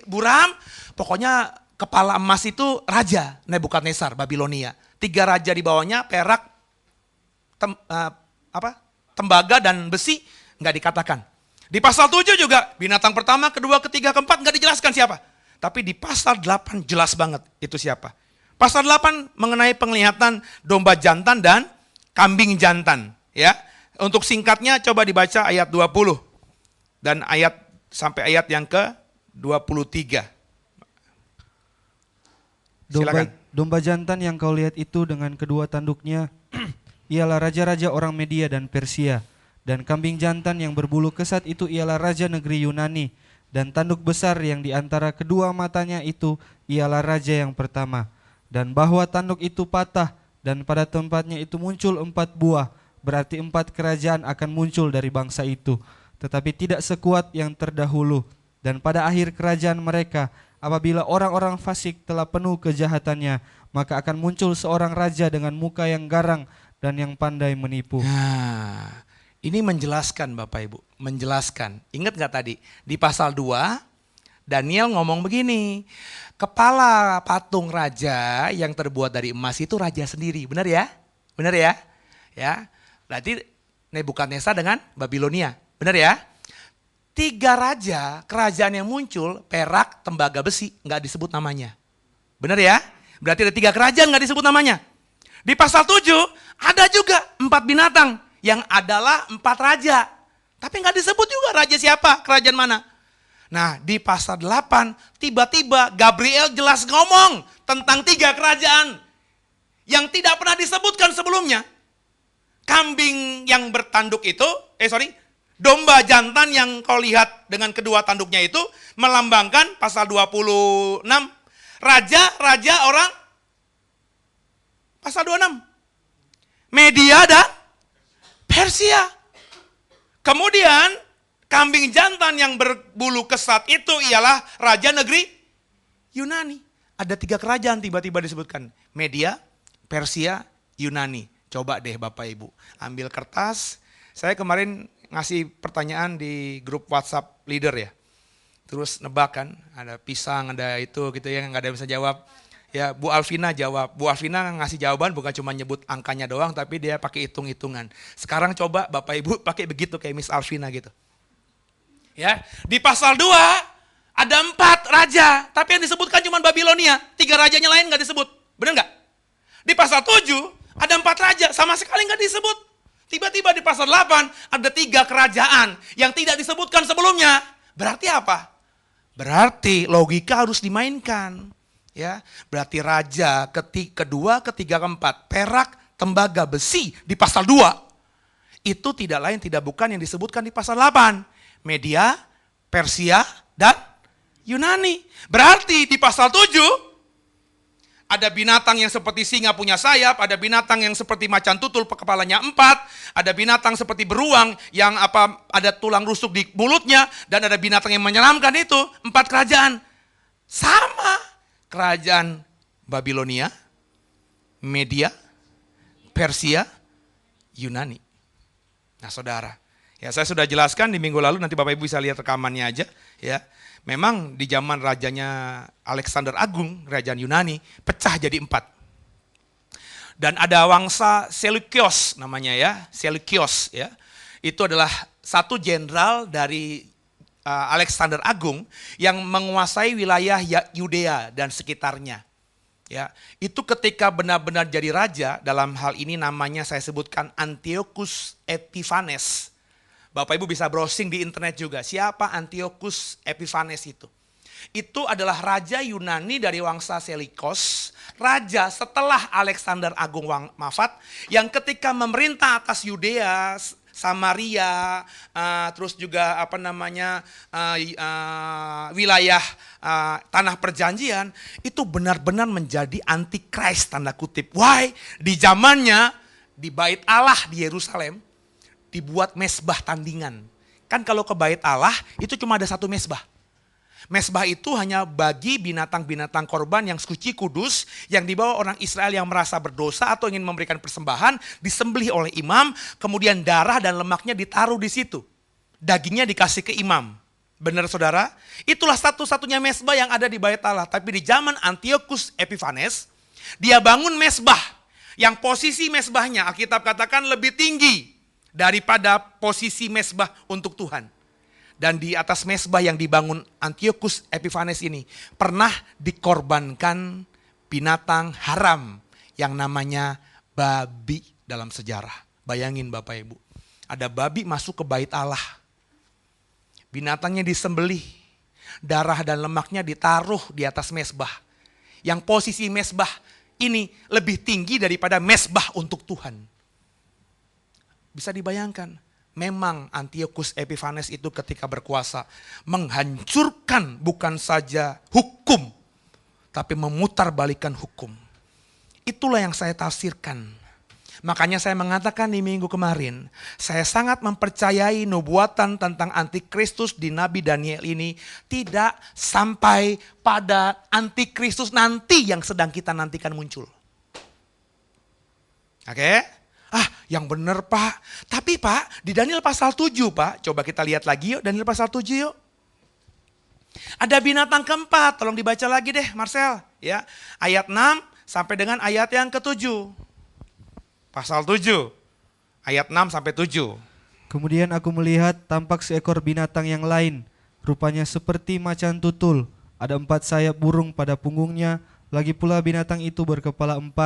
buram, pokoknya kepala emas itu raja Nebukadnezar Babilonia. 3 raja di bawahnya, perak, tembaga dan besi nggak dikatakan. Di pasal 7 juga binatang pertama, kedua, ketiga, keempat nggak dijelaskan siapa. Tapi di pasal 8 jelas banget itu siapa. Pasal 8 mengenai penglihatan domba jantan dan kambing jantan. Ya, untuk singkatnya coba dibaca ayat 20 dan ayat sampai ayat yang ke-23. Silakan. Domba jantan yang kau lihat itu dengan kedua tanduknya ialah raja-raja orang Media dan Persia. Dan kambing jantan yang berbulu kesat itu ialah raja negeri Yunani. Dan tanduk besar yang di antara kedua matanya itu ialah raja yang pertama. Dan bahwa tanduk itu patah dan pada tempatnya itu muncul 4 buah. Berarti 4 kerajaan akan muncul dari bangsa itu. Tetapi tidak sekuat yang terdahulu. Dan pada akhir kerajaan mereka, apabila orang-orang fasik telah penuh kejahatannya, maka akan muncul seorang raja dengan muka yang garang dan yang pandai menipu. Nah, ini menjelaskan Bapak Ibu, menjelaskan. Ingat gak tadi, di pasal 2, Daniel ngomong begini, kepala patung raja yang terbuat dari emas itu raja sendiri, benar ya? Benar ya? Ya, berarti Nebukadnezar dengan Babilonia, benar ya? 3 raja kerajaan yang muncul, perak, tembaga, besi, nggak disebut namanya. Benar ya? Berarti ada 3 kerajaan nggak disebut namanya. Di pasal 7 ada juga 4 binatang yang adalah 4 raja. Tapi nggak disebut juga raja siapa, kerajaan mana. Nah di pasal 8 tiba-tiba Gabriel jelas ngomong tentang 3 kerajaan yang tidak pernah disebutkan sebelumnya. Kambing yang bertanduk itu, domba jantan yang kau lihat dengan kedua tanduknya itu melambangkan pasal 26 raja orang pasal 26 Media dan Persia. Kemudian kambing jantan yang berbulu kesat itu ialah raja negeri Yunani. Ada 3 kerajaan tiba-tiba disebutkan. Media, Persia, Yunani. Coba deh Bapak Ibu, ambil kertas. Saya kemarin ngasih pertanyaan di grup WhatsApp leader ya. Terus nebak kan, ada pisang, ada itu gitu ya, nggak ada yang bisa jawab. Ya Bu Alvina jawab. Bu Alvina ngasih jawaban bukan cuma nyebut angkanya doang, tapi dia pakai hitung-hitungan. Sekarang coba Bapak Ibu pakai begitu kayak Miss Alvina gitu. Ya, di pasal 2 ada 4 raja, tapi yang disebutkan cuma Babilonia. 3 rajanya lain nggak disebut. Benar nggak? Di pasal 7 ada 4 raja, sama sekali nggak disebut. Tiba-tiba di pasal 8 ada 3 kerajaan yang tidak disebutkan sebelumnya. Berarti apa? Berarti logika harus dimainkan. Ya, berarti raja kedua, ketiga, keempat, perak, tembaga, besi di pasal 2. Itu tidak lain tidak bukan yang disebutkan di pasal 8. Media, Persia, dan Yunani. Berarti di pasal 7 ada binatang yang seperti singa punya sayap, ada binatang yang seperti macan tutul kepalanya 4, ada binatang seperti beruang yang ada tulang rusuk di mulutnya, dan ada binatang yang menyeramkan itu, 4 kerajaan. Sama, kerajaan Babilonia, Media, Persia, Yunani. Nah saudara, ya saya sudah jelaskan di minggu lalu, nanti Bapak Ibu bisa lihat rekamannya aja ya. Memang di zaman rajanya Alexander Agung, kerajaan Yunani, pecah jadi 4. Dan ada wangsa Seleukios namanya ya, Seleukios ya. Itu adalah satu jenderal dari Alexander Agung yang menguasai wilayah Yudea dan sekitarnya. Ya, itu ketika benar-benar jadi raja, dalam hal ini namanya saya sebutkan Antiochus Epiphanes. Bapak Ibu bisa browsing di internet juga. Siapa Antiochus Epiphanes itu? Itu adalah raja Yunani dari wangsa Seleucus. Raja setelah Alexander Agung wafat. Yang ketika memerintah atas Yudea, Samaria, terus juga wilayah tanah perjanjian. Itu benar-benar menjadi antikris tanda kutip. Why? Di zamannya di Bait Allah di Yerusalem dibuat mesbah tandingan. Kan kalau ke Bait Allah itu cuma ada 1 mesbah. Mesbah itu hanya bagi binatang-binatang korban yang suci kudus yang dibawa orang Israel yang merasa berdosa atau ingin memberikan persembahan, disembelih oleh imam, kemudian darah dan lemaknya ditaruh di situ. Dagingnya dikasih ke imam. Benar saudara? Itulah satu-satunya mesbah yang ada di Bait Allah. Tapi di zaman Antiochus Epiphanes, dia bangun mesbah yang posisi mesbahnya Alkitab katakan lebih tinggi daripada posisi mesbah untuk Tuhan. Dan di atas mesbah yang dibangun Antiochus Epiphanes ini pernah dikorbankan binatang haram yang namanya babi dalam sejarah. Bayangin Bapak Ibu, ada babi masuk ke Bait Allah. Binatangnya disembelih, darah dan lemaknya ditaruh di atas mesbah. Yang posisi mesbah ini lebih tinggi daripada mesbah untuk Tuhan. Bisa dibayangkan, memang Antiochus Epiphanes itu ketika berkuasa menghancurkan bukan saja hukum, tapi memutarbalikkan hukum. Itulah yang saya tafsirkan. Makanya saya mengatakan di minggu kemarin, saya sangat mempercayai nubuatan tentang antikristus di Nabi Daniel ini tidak sampai pada antikristus nanti yang sedang kita nantikan muncul. Oke? Yang benar Pak. Tapi Pak, di Daniel pasal 7 Pak, coba kita lihat lagi yuk, Daniel pasal 7 yuk. Ada binatang keempat, tolong dibaca lagi deh Marcel. Ya, ayat 6 sampai dengan ayat yang ke-7. Pasal 7, ayat 6 sampai 7. Kemudian aku melihat tampak seekor binatang yang lain, rupanya seperti macan tutul. Ada 4 sayap burung pada punggungnya, lagi pula binatang itu berkepala 4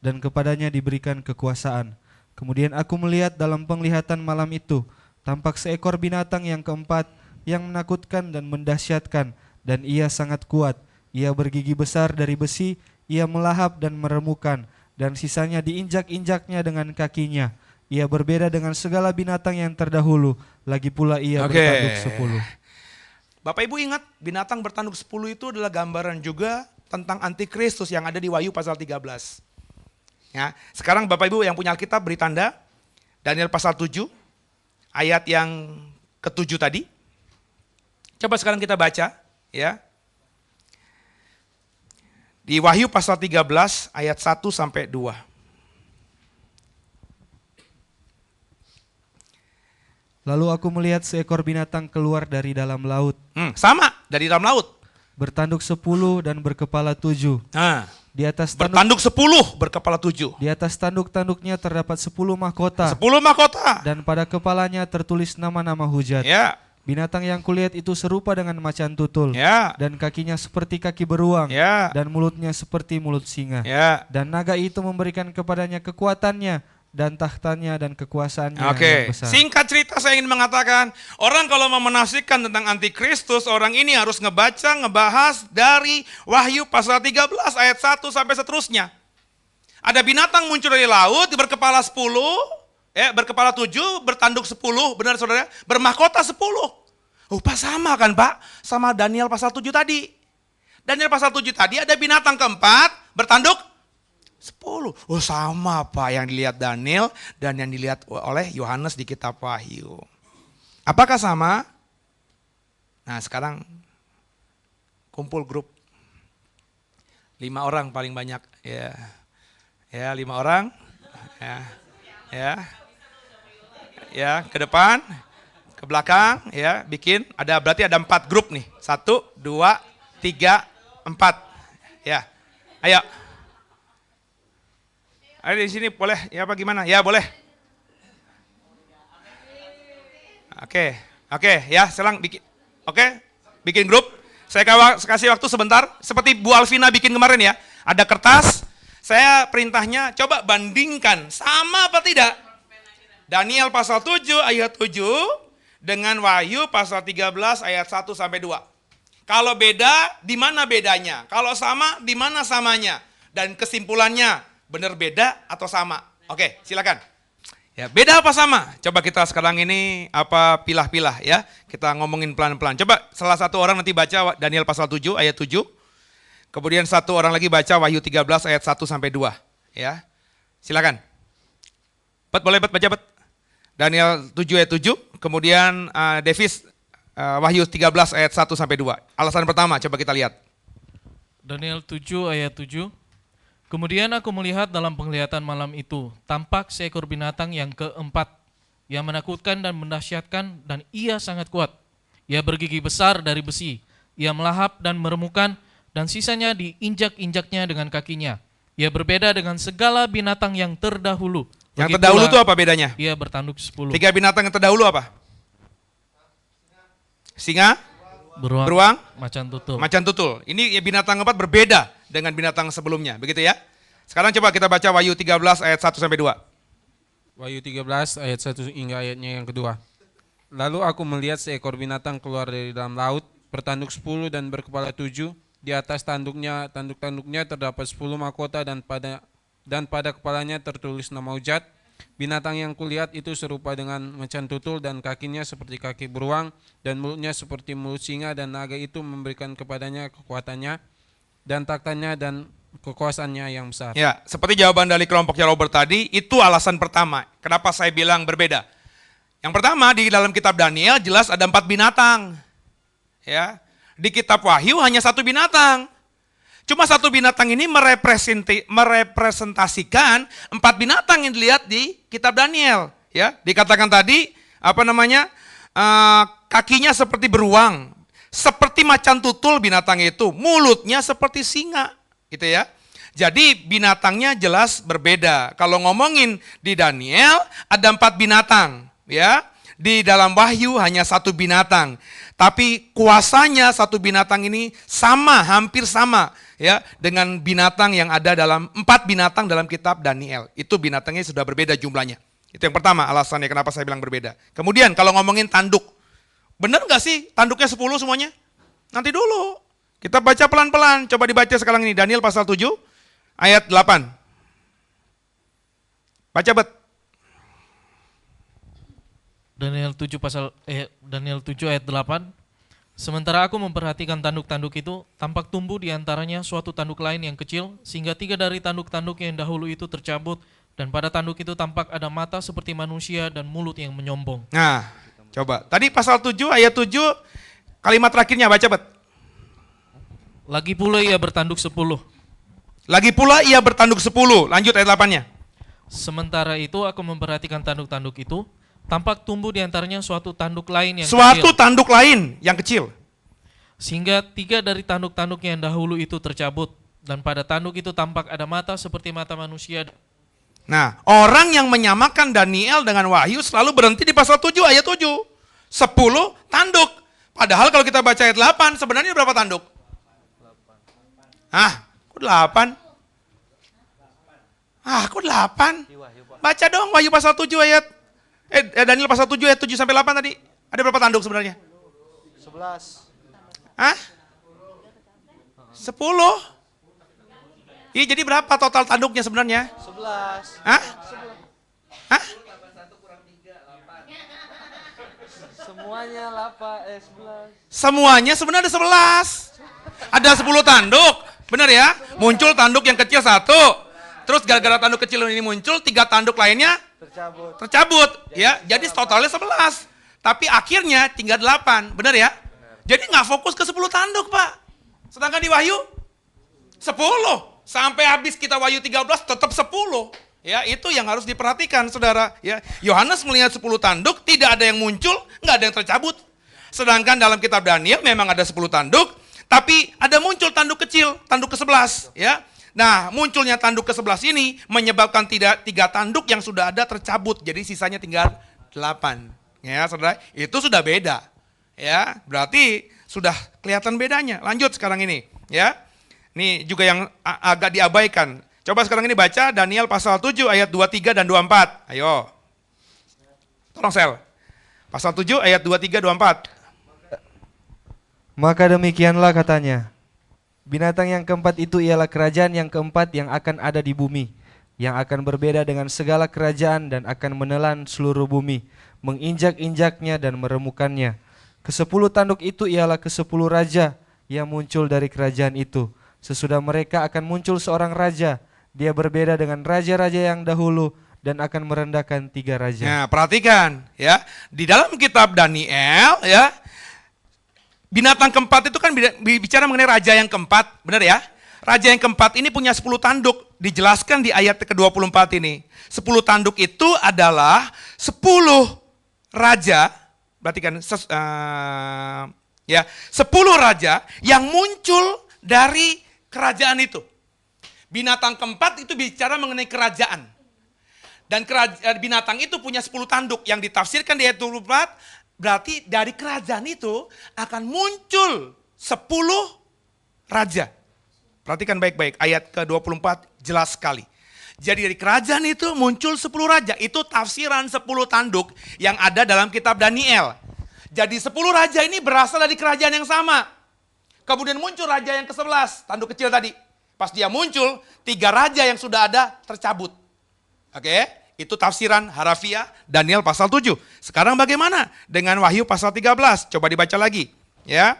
dan kepadanya diberikan kekuasaan. Kemudian aku melihat dalam penglihatan malam itu, tampak seekor binatang yang keempat yang menakutkan dan mendahsyatkan, dan ia sangat kuat. Ia bergigi besar dari besi, ia melahap dan meremukan, dan sisanya diinjak-injaknya dengan kakinya. Ia berbeda dengan segala binatang yang terdahulu, lagi pula ia bertanduk 10. Bapak Ibu ingat, binatang bertanduk 10 itu adalah gambaran juga tentang antikristus yang ada di Wahyu pasal 13. Ya, sekarang Bapak Ibu yang punya Alkitab beri tanda, Daniel pasal 7, ayat yang ke-7 tadi. Coba sekarang kita baca, ya. Di Wahyu pasal 13 ayat 1 sampai 2. Lalu aku melihat seekor binatang keluar dari dalam laut. Sama, dari dalam laut. Bertanduk 10 dan berkepala 7. Nah, Di atas bertanduk 10, berkepala 7. Di atas tanduk-tanduknya terdapat 10 mahkota. 10 mahkota. Dan pada kepalanya tertulis nama-nama hujat. Ya, Binatang yang kulihat itu serupa dengan macan tutul. ya, Dan kakinya seperti kaki beruang. ya, Dan mulutnya seperti mulut singa. ya. Dan naga itu memberikan kepadanya kekuatannya dan tahtanya dan kekuasaannya Oke, yang besar. singkat cerita saya ingin mengatakan, orang kalau mau menafsirkan tentang antikristus, orang ini harus ngebahas dari Wahyu pasal 13 ayat 1 sampai seterusnya. Ada binatang muncul dari laut, berkepala 10, berkepala 7, bertanduk 10, benar saudara? Bermahkota 10. Pak sama kan Pak? Sama Daniel pasal 7 tadi. Daniel pasal 7 tadi ada binatang keempat, bertanduk 10. Sama Pak yang dilihat Daniel dan yang dilihat oleh Yohanes di kitab Wahyu. Apakah sama? Nah sekarang kumpul grup. 5 orang paling banyak. Ya 5 orang. Ya ke depan, ke belakang, ya bikin. Berarti ada 4 grup nih. 1, 2, 3, 4. Ya, ayo. Ada di sini boleh ya apa gimana? Ya boleh. Oke, ya selang bikin. Oke, bikin grup. Saya kasih waktu sebentar. Seperti Bu Alvina bikin kemarin ya. Ada kertas. Saya perintahnya coba bandingkan sama apa tidak. Daniel pasal 7 ayat 7 dengan Wahyu pasal 13 ayat 1 sampai 2. Kalau beda, di mana bedanya? Kalau sama, di mana samanya? Dan kesimpulannya benar beda atau sama? Oke, silakan. Ya, beda apa sama? Coba kita sekarang ini pilah-pilah ya. Kita ngomongin pelan-pelan. Coba salah satu orang nanti baca Daniel pasal 7 ayat 7. Kemudian satu orang lagi baca Wahyu 13 ayat 1 sampai 2, ya. Silakan. Boleh baca Bet. Daniel 7 ayat 7, kemudian Davis Wahyu 13 ayat 1 sampai 2. Alasan pertama coba kita lihat. Daniel 7 ayat 7. Kemudian aku melihat dalam penglihatan malam itu, tampak seekor binatang yang keempat, yang menakutkan dan mendahsyatkan, dan ia sangat kuat. Ia bergigi besar dari besi, ia melahap dan meremukan, dan sisanya diinjak-injaknya dengan kakinya. Ia berbeda dengan segala binatang yang terdahulu. Yang terdahulu itu apa bedanya? Ia bertanduk 10. 3 binatang yang terdahulu apa? Singa, beruang, macan tutul. Macan tutul. Ini binatang keempat berbeda dengan binatang sebelumnya, begitu ya. Sekarang coba kita baca Wahyu 13 ayat 1 sampai 2. Wahyu 13 ayat 1 hingga ayatnya yang kedua. Lalu aku melihat seekor binatang keluar dari dalam laut, bertanduk 10 dan berkepala 7. Di atas tanduk-tanduknya terdapat 10 mahkota dan pada kepalanya tertulis nama hujat. Binatang yang kulihat itu serupa dengan macan tutul dan kakinya seperti kaki beruang dan mulutnya seperti mulut singa, dan naga itu memberikan kepadanya kekuatannya dan taktanya dan kekuasaannya yang besar. Ya, seperti jawaban dari kelompoknya Robert tadi, itu alasan pertama. Kenapa saya bilang berbeda? Yang pertama, di dalam kitab Daniel jelas ada 4 binatang. Ya, di kitab Wahyu hanya 1 binatang. Cuma 1 binatang ini merepresentasikan 4 binatang yang dilihat di kitab Daniel. Ya, dikatakan tadi kakinya seperti beruang, seperti macan tutul binatang itu, mulutnya seperti singa, gitu ya. Jadi binatangnya jelas berbeda. Kalau ngomongin di Daniel ada 4 binatang, ya. Di dalam Wahyu hanya 1 binatang. Tapi kuasanya 1 binatang ini sama, hampir sama ya dengan binatang yang ada dalam 4 binatang dalam kitab Daniel. Itu binatangnya sudah berbeda jumlahnya. Itu yang pertama alasannya kenapa saya bilang berbeda. Kemudian kalau ngomongin tanduk, benar nggak sih tanduknya 10 semuanya? Nanti dulu. Kita baca pelan-pelan. Coba dibaca sekarang ini. Daniel pasal 7 ayat 8. Baca bet. Daniel 7 ayat 8. Sementara aku memperhatikan tanduk-tanduk itu, tampak tumbuh di antaranya suatu tanduk lain yang kecil, sehingga 3 dari tanduk-tanduk yang dahulu itu tercabut, dan pada tanduk itu tampak ada mata seperti manusia dan mulut yang menyombong. Nah, coba. Tadi pasal 7 ayat 7 kalimat terakhirnya baca bet. Lagi pula ia bertanduk 10. Lagi pula ia bertanduk 10. Lanjut ayat 8-nya. Sementara itu aku memperhatikan tanduk-tanduk itu, tampak tumbuh di antaranya suatu tanduk lain yang Suatu kecil, tanduk lain yang kecil. sehingga 3 dari tanduk-tanduk yang dahulu itu tercabut, dan pada tanduk itu tampak ada mata seperti mata manusia. Nah, orang yang menyamakan Daniel dengan Wahyu selalu berhenti di pasal 7 ayat 7. 10 tanduk. Padahal kalau kita baca ayat 8, sebenarnya berapa tanduk? Kok 8? Kok 8? Baca dong Wahyu pasal 7 ayat Daniel pasal 7 ayat 7 sampai 8 tadi. Ada berapa tanduk sebenarnya? 11. 10. Iya, jadi berapa total tanduknya sebenarnya? 11. Hah? Semuanya 11. Semuanya sebenarnya ada 11. Ada 10 tanduk. Benar ya? Muncul tanduk yang kecil 1. Terus gara-gara tanduk kecil ini muncul, 3 tanduk lainnya tercabut. Ya, jadi totalnya 11. Tapi akhirnya tinggal 8. Benar ya? Jadi nggak fokus ke 10 tanduk, Pak. Sedangkan di Wahyu 10. Sampai habis kita Wahyu 13 tetap 10. Ya, itu yang harus diperhatikan, Saudara. Ya, Yohanes melihat 10 tanduk, tidak ada yang muncul, nggak ada yang tercabut. Sedangkan dalam kitab Daniel memang ada 10 tanduk, tapi ada muncul tanduk kecil, tanduk ke-11. Ya. Nah, munculnya tanduk ke-11 ini menyebabkan 3 tanduk yang sudah ada tercabut, jadi sisanya tinggal 8. Ya, Saudara, itu sudah beda. Ya, berarti sudah kelihatan bedanya. Lanjut sekarang ini, ya. Ini juga yang agak diabaikan. Coba sekarang ini baca Daniel pasal 7 ayat 23 dan 24. Ayo. Tolong Sel. Pasal 7 ayat 23 24. Maka demikianlah katanya. Binatang yang keempat itu ialah kerajaan yang keempat yang akan ada di bumi, yang akan berbeda dengan segala kerajaan dan akan menelan seluruh bumi, menginjak-injaknya dan meremukannya. Ke-10 tanduk itu ialah ke-10 raja yang muncul dari kerajaan itu. Sesudah mereka akan muncul seorang raja, dia berbeda dengan raja-raja yang dahulu dan akan merendahkan 3 raja. Nah, perhatikan ya, di dalam kitab Daniel ya, binatang keempat itu kan bicara mengenai raja yang keempat, benar ya? Raja yang keempat ini punya 10 tanduk, dijelaskan di ayat ke-24 ini. 10 tanduk itu adalah 10 raja, berarti kan 10 raja yang muncul dari kerajaan itu. Binatang keempat itu bicara mengenai kerajaan. Dan binatang itu punya 10 tanduk yang ditafsirkan di ayat 24, berarti dari kerajaan itu akan muncul 10 raja. Perhatikan baik-baik, ayat ke-24 jelas sekali. Jadi dari kerajaan itu muncul 10 raja, itu tafsiran 10 tanduk yang ada dalam kitab Daniel. Jadi 10 raja ini berasal dari kerajaan yang sama. Kemudian muncul raja yang ke-11, tanduk kecil tadi. Pas dia muncul, 3 raja yang sudah ada tercabut. Oke, itu tafsiran harafiah Daniel pasal 7. Sekarang bagaimana dengan Wahyu pasal 13? Coba dibaca lagi. Ya.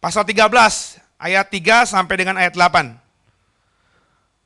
Pasal 13, ayat 3 sampai dengan ayat 8.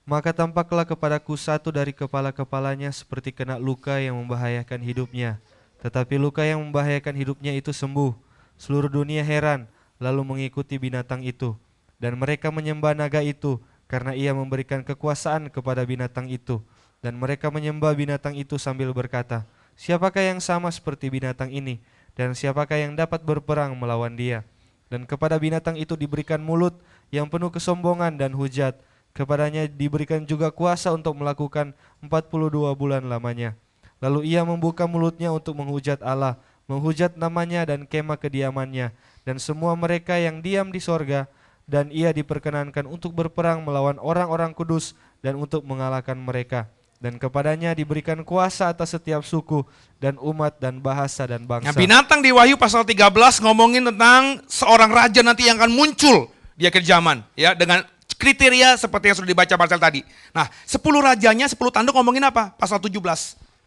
Maka tampaklah kepadaku satu dari kepala-kepalanya seperti kena luka yang membahayakan hidupnya. Tetapi luka yang membahayakan hidupnya itu sembuh. Seluruh dunia heran, lalu mengikuti binatang itu. Dan mereka menyembah naga itu, karena ia memberikan kekuasaan kepada binatang itu. Dan mereka menyembah binatang itu sambil berkata, siapakah yang sama seperti binatang ini? Dan siapakah yang dapat berperang melawan dia? Dan kepada binatang itu diberikan mulut yang penuh kesombongan dan hujat. Kepadanya diberikan juga kuasa untuk melakukan 42 bulan lamanya. Lalu ia membuka mulutnya untuk menghujat Allah, menghujat namanya dan kemah kediamannya, dan semua mereka yang diam di sorga, dan ia diperkenankan untuk berperang melawan orang-orang kudus dan untuk mengalahkan mereka. dan kepadanya diberikan kuasa atas setiap suku dan umat dan bahasa dan bangsa. Nah, binatang di Wahyu pasal 13 ngomongin tentang seorang raja nanti yang akan muncul di akhir zaman, ya, dengan kriteria seperti yang sudah dibaca Marcel tadi. Nah, 10 rajanya, 10 tanduk ngomongin apa? Pasal 17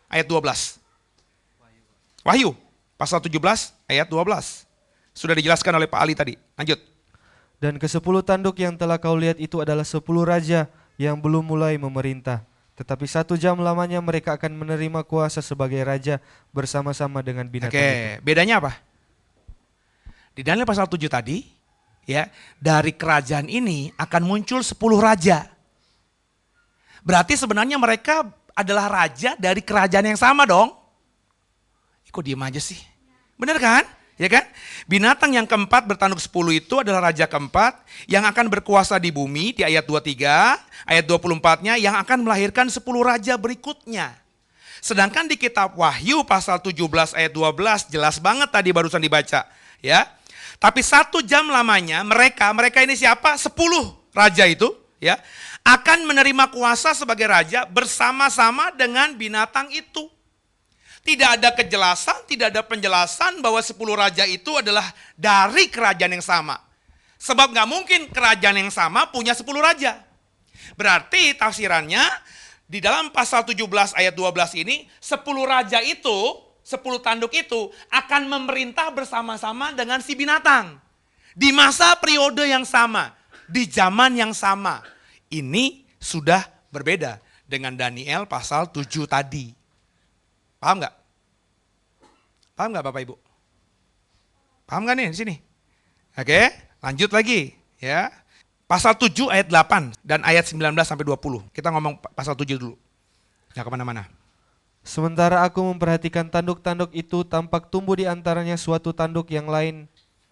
ayat 12. Wahyu pasal 17 ayat 12. Sudah dijelaskan oleh Pak Ali tadi. Lanjut. Dan ke-10 tanduk yang telah kau lihat itu adalah 10 raja yang belum mulai memerintah. Tetapi 1 jam lamanya mereka akan menerima kuasa sebagai raja bersama-sama dengan binatang itu. Bedanya apa? Di Daniel pasal 7 tadi, ya, dari kerajaan ini akan muncul 10 raja. Berarti sebenarnya mereka adalah raja dari kerajaan yang sama dong. Kok diem aja sih? Bener kan? Ya kan? Binatang yang keempat bertanduk 10 itu adalah raja keempat yang akan berkuasa di bumi di ayat 23, ayat 24-nya yang akan melahirkan 10 raja berikutnya. Sedangkan di kitab Wahyu pasal 17 ayat 12 jelas banget tadi barusan dibaca, ya. Tapi 1 jam lamanya mereka ini siapa? 10 raja itu, ya, akan menerima kuasa sebagai raja bersama-sama dengan binatang itu. Tidak ada kejelasan, tidak ada penjelasan bahwa 10 raja itu adalah dari kerajaan yang sama. Sebab nggak mungkin kerajaan yang sama punya 10 raja. Berarti tafsirannya di dalam pasal 17 ayat 12 ini 10 raja itu, 10 tanduk itu akan memerintah bersama-sama dengan si binatang. Di masa periode yang sama, di zaman yang sama. Ini sudah berbeda dengan Daniel pasal 7 tadi. Paham nggak? Paham nggak Bapak Ibu? Paham nggak nih di sini? Oke, lanjut lagi, ya. Pasal 7 ayat 8 dan ayat 19 sampai 20. Kita ngomong pasal 7 dulu. Nggak kemana-mana. Sementara aku memperhatikan tanduk-tanduk itu, tampak tumbuh di antaranya suatu tanduk yang lain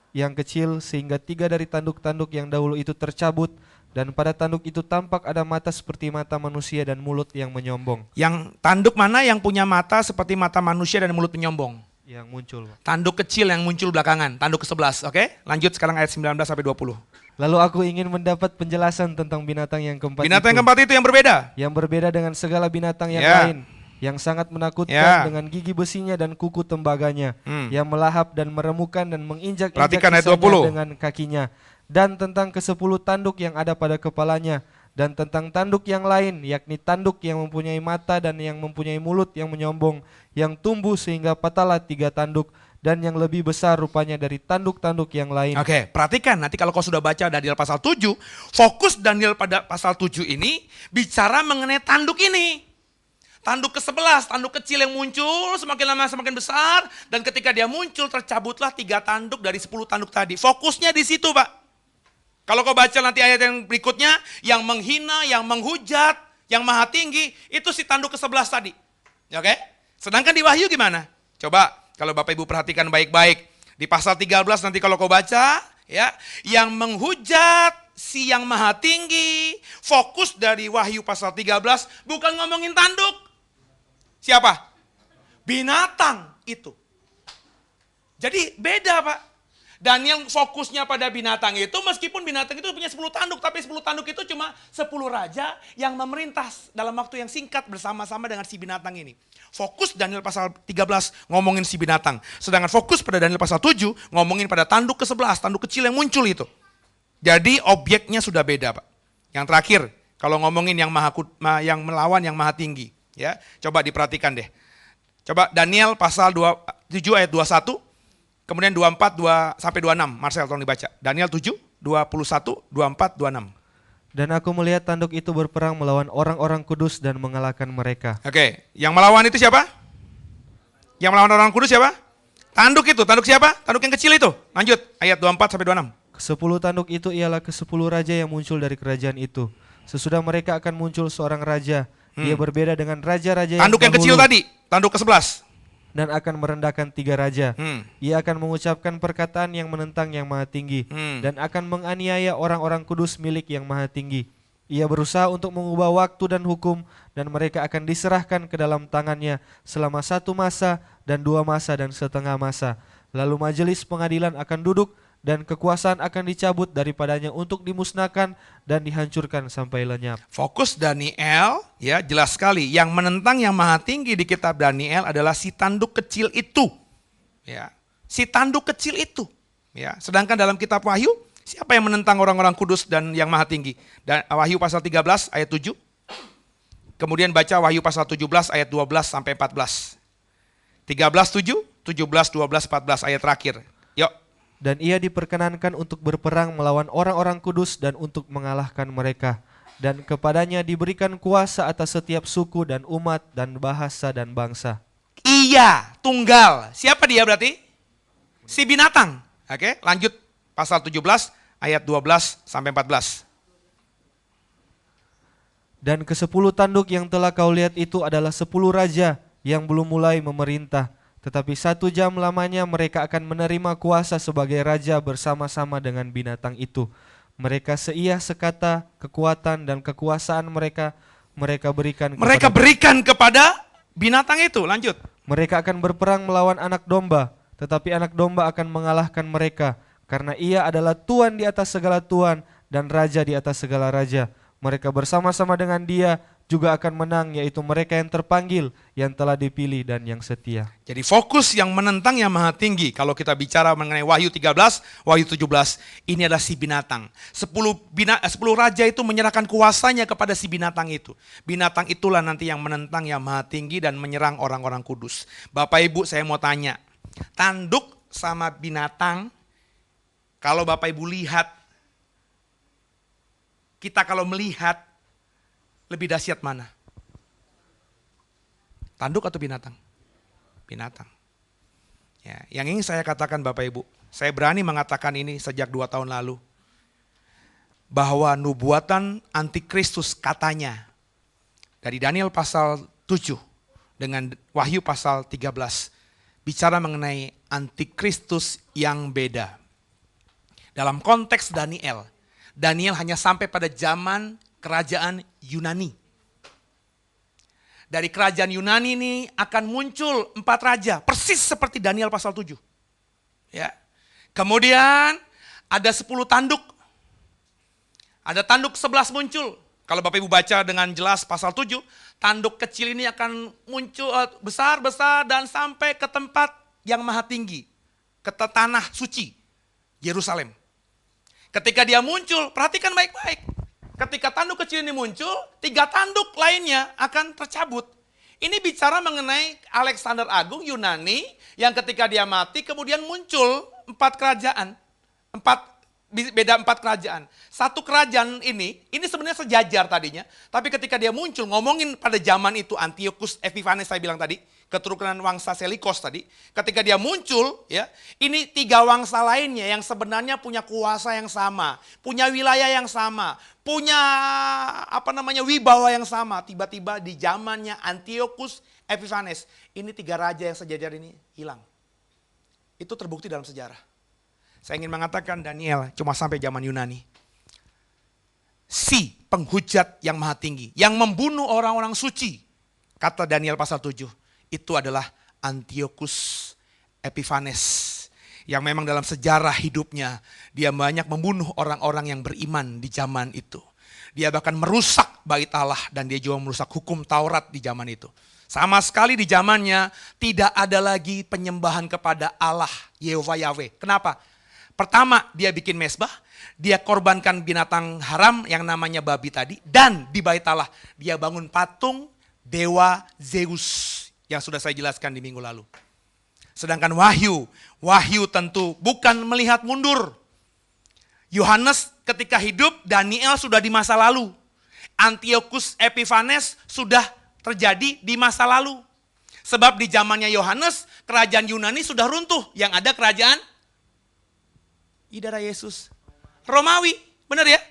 yang kecil, sehingga 3 dari tanduk-tanduk yang dahulu itu tercabut, dan pada tanduk itu tampak ada mata seperti mata manusia dan mulut yang menyombong. Yang tanduk mana yang punya mata seperti mata manusia dan mulut menyombong? Yang muncul. Tanduk kecil yang muncul belakangan, tanduk ke-11, oke? Lanjut sekarang ayat 19 sampai 20. Lalu aku ingin mendapat penjelasan tentang binatang yang keempat Binatang yang itu. keempat itu yang berbeda. Yang berbeda dengan segala binatang yang Ya. lain. Yang sangat menakutkan Ya. dengan gigi besinya dan kuku tembaganya. Yang melahap dan meremukan dan menginjak-injak Perhatikan ayat sisanya 20. dengan kakinya. Dan tentang ke-10 tanduk yang ada pada kepalanya. Dan tentang tanduk yang lain, yakni tanduk yang mempunyai mata dan yang mempunyai mulut yang menyombong, yang tumbuh sehingga patahlah 3 tanduk, dan yang lebih besar rupanya dari tanduk-tanduk yang lain. Oke, perhatikan nanti kalau kau sudah baca Daniel pasal 7, fokus Daniel pada pasal 7 ini bicara mengenai tanduk ini. Tanduk ke-11, tanduk kecil yang muncul semakin lama semakin besar, dan ketika dia muncul tercabutlah 3 tanduk dari 10 tanduk tadi. Fokusnya di situ, Pak. Kalau kau baca nanti ayat yang berikutnya, yang menghina, yang menghujat, yang maha tinggi, itu si tanduk ke-11 tadi. Oke? Sedangkan di Wahyu gimana? Coba kalau Bapak Ibu perhatikan baik-baik. Di pasal 13 nanti kalau kau baca, ya, yang menghujat si yang maha tinggi, fokus dari Wahyu pasal 13 bukan ngomongin tanduk. Siapa? Binatang itu. Jadi beda, Pak. Daniel fokusnya pada binatang itu, meskipun binatang itu punya 10 tanduk, tapi 10 tanduk itu cuma 10 raja yang memerintah dalam waktu yang singkat bersama-sama dengan si binatang ini. Fokus Daniel pasal 13 ngomongin si binatang. Sedangkan fokus pada Daniel pasal 7 ngomongin pada tanduk ke-11, tanduk kecil yang muncul itu. Jadi objeknya sudah beda, Pak. Yang terakhir, kalau ngomongin yang yang melawan yang maha tinggi, ya. Coba diperhatikan deh. Coba Daniel pasal 7 ayat 21. Kemudian 24 sampai 26, Marcel tolong dibaca. Daniel 7, 21, 24, 26. Dan aku melihat tanduk itu berperang melawan orang-orang kudus dan mengalahkan mereka. Oke, yang melawan itu siapa? Yang melawan orang kudus siapa? Tanduk itu, tanduk siapa? Tanduk yang kecil itu. Lanjut, ayat 24 sampai 26. Ke-10 tanduk itu ialah ke-10 raja yang muncul dari kerajaan itu. Sesudah mereka akan muncul seorang raja. Dia berbeda dengan raja-raja Tanduk yang kecil dahulu. tadi, tanduk ke-11. Dan akan merendahkan 3 raja. Ia akan mengucapkan perkataan yang menentang yang maha tinggi. Dan akan menganiaya orang-orang kudus milik yang maha tinggi. Ia berusaha untuk mengubah waktu dan hukum, dan mereka akan diserahkan ke dalam tangannya selama 1 masa dan 2 masa dan setengah masa. Lalu majelis pengadilan akan duduk, dan kekuasaan akan dicabut daripadanya untuk dimusnahkan dan dihancurkan sampai lenyap. Fokus Daniel, ya jelas sekali. Yang menentang yang maha tinggi di kitab Daniel adalah si tanduk kecil itu. Ya, si tanduk kecil itu. Ya, sedangkan dalam kitab Wahyu, siapa yang menentang orang-orang kudus dan yang maha tinggi? Dan Wahyu pasal 13 ayat 7. Kemudian baca Wahyu pasal 17 ayat 12 sampai 14. 13:7, 17, 12, 14 ayat terakhir. Yuk. Dan ia diperkenankan untuk berperang melawan orang-orang kudus dan untuk mengalahkan mereka. Dan kepadanya diberikan kuasa atas setiap suku dan umat dan bahasa dan bangsa. Iya, tunggal. Siapa dia berarti? Si binatang. Oke, lanjut pasal 17 ayat 12 sampai 14. Dan ke-10 tanduk yang telah kau lihat itu adalah 10 raja yang belum mulai memerintah. Tetapi 1 jam lamanya mereka akan menerima kuasa sebagai raja bersama-sama dengan binatang itu. Mereka seiyah sekata kekuatan dan kekuasaan mereka berikan kepada binatang itu. Lanjut. Mereka akan berperang melawan anak domba, tetapi anak domba akan mengalahkan mereka, karena ia adalah Tuhan di atas segala tuan dan raja di atas segala raja. Mereka bersama-sama dengan dia juga akan menang, yaitu mereka yang terpanggil, yang telah dipilih dan yang setia. Jadi fokus yang menentang yang maha tinggi. Kalau kita bicara mengenai Wahyu 13, Wahyu 17, ini adalah si binatang. 10 raja itu menyerahkan kuasanya kepada si binatang itu. Binatang itulah nanti yang menentang yang maha tinggi dan menyerang orang-orang kudus. Bapak Ibu, saya mau tanya, tanduk sama binatang, kalau Bapak Ibu lihat, kita kalau melihat, lebih dahsyat mana? Tanduk atau binatang? Binatang. Ya, yang ingin saya katakan Bapak Ibu, saya berani mengatakan ini sejak 2 tahun lalu, bahwa nubuatan antikristus katanya, dari Daniel pasal 7 dengan Wahyu pasal 13, bicara mengenai antikristus yang beda. Dalam konteks Daniel, Daniel hanya sampai pada zaman kerajaan Yunani. Dari kerajaan Yunani ini akan muncul 4 raja, persis seperti Daniel pasal 7. Ya. Kemudian ada 10 tanduk. Ada tanduk 11 muncul. Kalau Bapak Ibu baca dengan jelas pasal 7, tanduk kecil ini akan muncul besar-besar dan sampai ke tempat yang maha tinggi, ke tanah suci, Yerusalem. Ketika dia muncul, perhatikan baik-baik. Ketika tanduk kecil ini muncul, 3 tanduk lainnya akan tercabut. Ini bicara mengenai Alexander Agung Yunani yang ketika dia mati kemudian muncul 4 kerajaan. 4 kerajaan. Satu kerajaan ini sebenarnya sejajar tadinya. Tapi ketika dia muncul, ngomongin pada zaman itu Antiochus Epiphanes saya bilang tadi, keturunan wangsa Selikos tadi. Ketika dia muncul, ya, ini 3 wangsa lainnya yang sebenarnya punya kuasa yang sama, punya wilayah yang sama, punya wibawa yang sama. Tiba-tiba di zamannya Antiochus Epiphanes, ini 3 raja yang sejajar ini hilang. Itu terbukti dalam sejarah. Saya ingin mengatakan Daniel cuma sampai zaman Yunani. Si penghujat yang maha tinggi, yang membunuh orang-orang suci, kata Daniel pasal 7, itu adalah Antiochus Epiphanes. Yang memang dalam sejarah hidupnya, dia banyak membunuh orang-orang yang beriman di zaman itu. Dia bahkan merusak bait Allah dan dia juga merusak hukum Taurat di zaman itu. Sama sekali di zamannya tidak ada lagi penyembahan kepada Allah Yehova Yahweh. Kenapa? Pertama, dia bikin mezbah, dia korbankan binatang haram yang namanya babi tadi, dan di bait Allah dia bangun patung dewa Zeus yang sudah saya jelaskan di minggu lalu. Sedangkan Wahyu tentu bukan melihat mundur. Yohanes ketika hidup, Daniel sudah di masa lalu. Antiochus Epiphanes sudah terjadi di masa lalu. Sebab di zamannya Yohanes, kerajaan Yunani sudah runtuh, yang ada kerajaan Idara Yesus, Romawi, benar ya?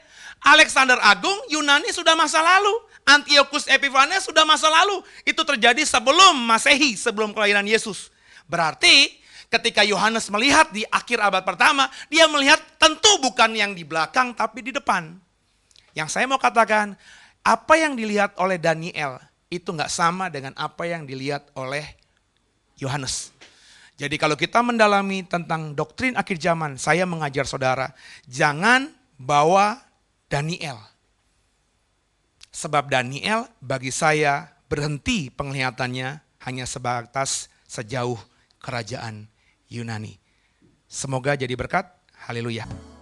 Alexander Agung, Yunani sudah masa lalu. Antiochus Epiphanes sudah masa lalu. Itu terjadi sebelum Masehi, sebelum kelahiran Yesus. Berarti ketika Yohanes melihat di akhir abad pertama, dia melihat tentu bukan yang di belakang tapi di depan. Yang saya mau katakan, apa yang dilihat oleh Daniel itu nggak sama dengan apa yang dilihat oleh Yohanes. Jadi kalau kita mendalami tentang doktrin akhir zaman, saya mengajar saudara, jangan bawa Daniel. Sebab Daniel bagi saya berhenti penglihatannya hanya sebatas sejauh kerajaan Yunani. Semoga jadi berkat. Haleluya.